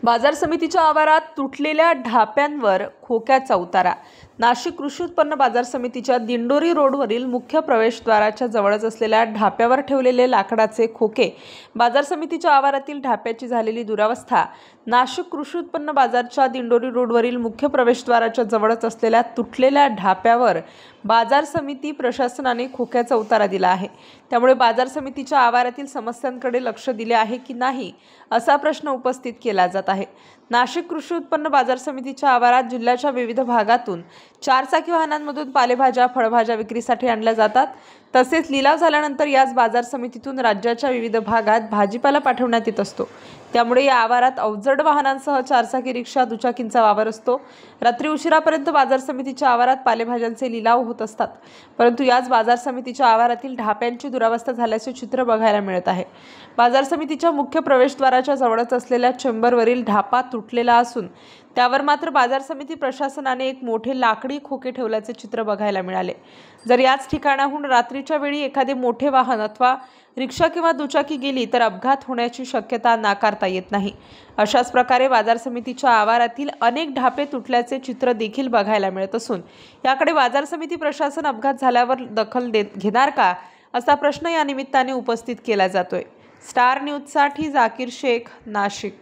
बाजार समितीच्या आवारात तुटलेल्या ढाप्यांवर खोक्याचा उतारा। नाशिक कृषी उत्पन्न बाजार समितीच्या दिंडोरी रोडवरील मुख्य प्रवेशद्वाराच्या जवळच असलेल्या ढाप्यावर ठेवलेले लाकडाचे खोके, बाजार समितीच्या आवारातील ढाप्याची झालेली दुरावस्था, नाशिक कृषी उत्पन्न बाजारच्या दिंडोरी रोडवरील मुख्य प्रवेशद्वाराच्या जवळच असलेल्या तुटलेल्या ढाप्यावर बाजार समिती प्रशासनाने खोक्याचा उतारा दिला आहे। त्यामुळे बाजार समितीच्या आवारातील समस्यांकडे लक्ष दिले आहे की नाही असा प्रश्न उपस्थित केला जात आहे। नाशिक कृषी उत्पन्न बाजार समितीच्या आवारात जिल्ह्याच्या विविध भागातून चारचाकी वाहनांमधून पालेभाज्या, फळभाज्या विक्रीसाठी आणल्या जातात। तसेच लिलाव झाल्यानंतर याच बाजार समितीतून राज्याच्या विविध भागात भाजीपाला पाठवण्यात येत असतो। त्यामुळे या आवारात अवजड वाहनांसह चारचाकी रिक्षा, दुचाकींचा वावर असतो। रात्री उशिरापर्यंत बाजार समितीच्या आवारात पालेभाज्यांचे लिलाव होत असतात। परंतु याच बाजार समितीच्या आवारातील ढाप्यांची दुरावस्था झाल्याचे चित्र बघायला मिळत आहे। बाजार समितीच्या मुख्य प्रवेशद्वाराच्या जवळच असलेल्या चेंबरवरील ढापा तुटलेला असून त्यावर मात्र बाजार समिती प्रशासनाने एक मोठे लाकडी खोके ठेवल्याचे चित्र बघायला मिळाले। जर याच ठिकाणाहून रात्रीच्या वेळी एखादे मोठे वाहन अथवा रिक्षा किंवा दुचाकी गेली तर अपघात होण्याची शक्यता नाकारता येत नाही। अशाच प्रकारे बाजार समितीच्या आवारातील अनेक ढापे तुटल्याचे चित्र देखील बघायला मिळत असून याकडे बाजार समिती प्रशासन अपघात झाल्यावर दखल घेणार का असा प्रश्न या निमित्ताने उपस्थित केला जातोय। स्टार न्यूजसाठी जाकीर शेख, नाशिक।